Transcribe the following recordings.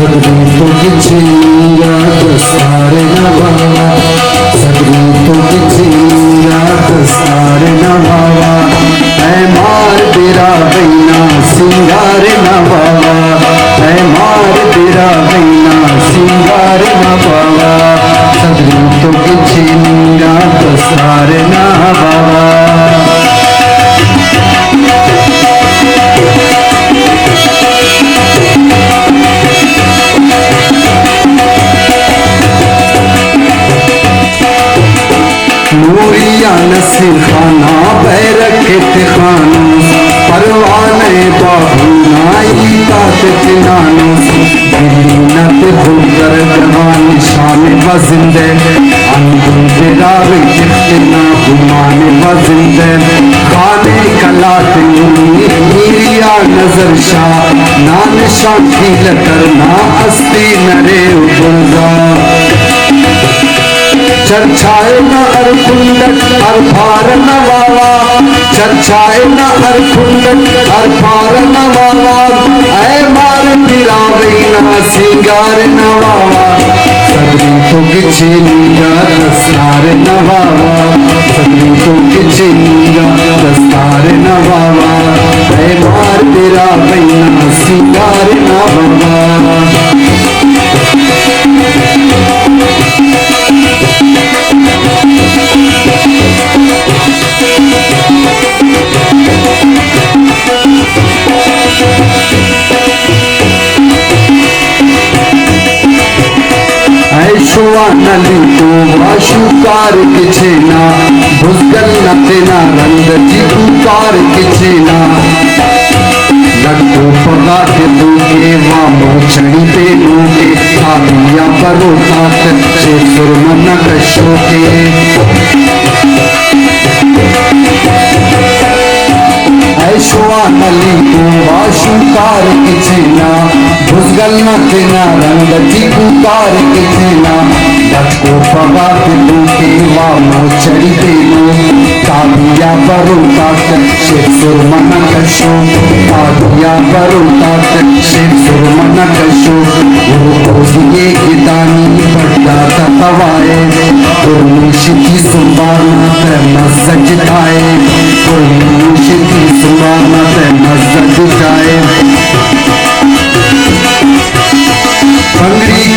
सदरी तो किछिया दस्तारे नवावा, सदरी तो किछिया दस्तारे नवावा, ऐ मार तेरा बैना सिंगार नवावा, ऐ मार तेरा बैना सिंगार नवावा, सदरी तो किछिया दस्तारे नवावा। नूरिया नसीर खाना बैरक के खानो, परवाने बाबू नाई ताकत नानो, दिल्ली नत भूगर जवान शान वजिंदे, अंदर तेरा जितना गुमान वजिंदे, खाने कलात नीरिया नजर शाह, नान शांति करना अस्ती नरे उबुलगा, चर्चाए न हर कुंडक हर भार नवावा, चर्चाए न हर कुंडक हर भार नवावा, ऐ मार तेरा बैना सिंगार नवावा, सदरी तो किछिया दस्तार नवावा, सदरी तो किछिया दस्तार नवावा, ऐ मार तेरा बैना सिंगार नवावा। ऐशुआ नली तो वाशुकार किछेना, भुजगल नतेना रंग जीकार किछेना, लड्डू पगा के दूके वामो चढ़ी पे नूके, आबिया परोता कच्चे सुरमन कशो के, ऐशुआ नली तो वाशुकार किछेना, भुजगल नतेना रंग जीकार किछेना, लड्डू पगा के दूके वामो चढ़ी पे नूके, आबिया परोता कच्चे सुरमन कशो, आबिया परोता कच्चे सुरमन कशो, ये गिदानी पड्डा तवाए, मुर्शिदी सुबाना ते मस्जद जाए, मुर्शिदी सुबाना ते मस्जद जाए, बंगड़ी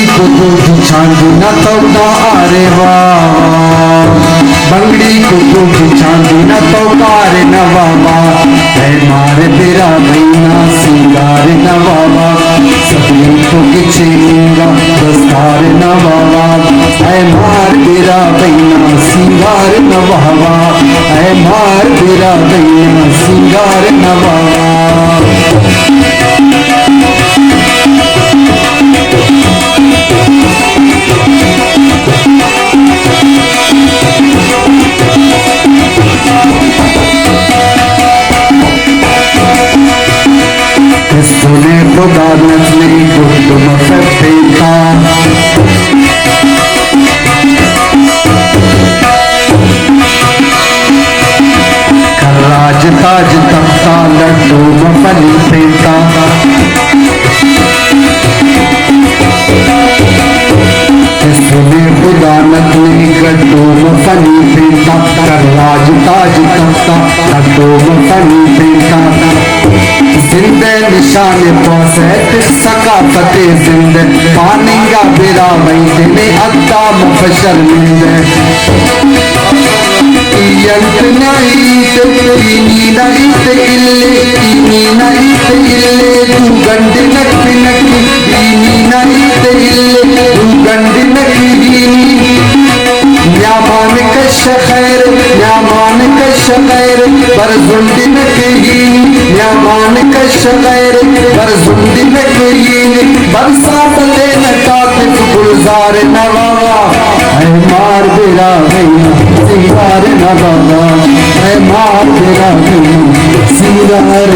को दूधी चांदी न तौदा आरे वाह, बंगड़ी को दूधी चांदी न तौदा आरे नवावा, ऐ मार तेरा बैना सिंगार नवावा, सदरी तो किछिया दस्तार नवावा, ऐ मार तेरा बैना सिंगार नवावा, ऐ मार तेरा बैना सिंगार नवावा। सुने खुदा नजरी गुम फतेता, राज ताज तख्ता लड्डू मफली पेता, सुने खुदा नजरी लड्डू मफली पेता, राज ताज तख्ता लड्डू मफली पेता, जिंदे निशान पौसैत सकाफत जिंदे, पानिया बेरा वही ने अद्दा मुफशर मिंदे, यंत नाईत इनी नाईत इल्ले तू गंड नकी नकी, इनी नाईत इल्ले तू गंड नकी इनी, न्यामान कश खैर न्यामान कश खैर पर जुंडी नकी, न्यामान कश खैर पर जुंडी नकी, बरसात ले नकात गुलजार नवावा, ऐ मार तेरा बैना सिंगार नवावा, ऐ मार तेरा बैना सिंगार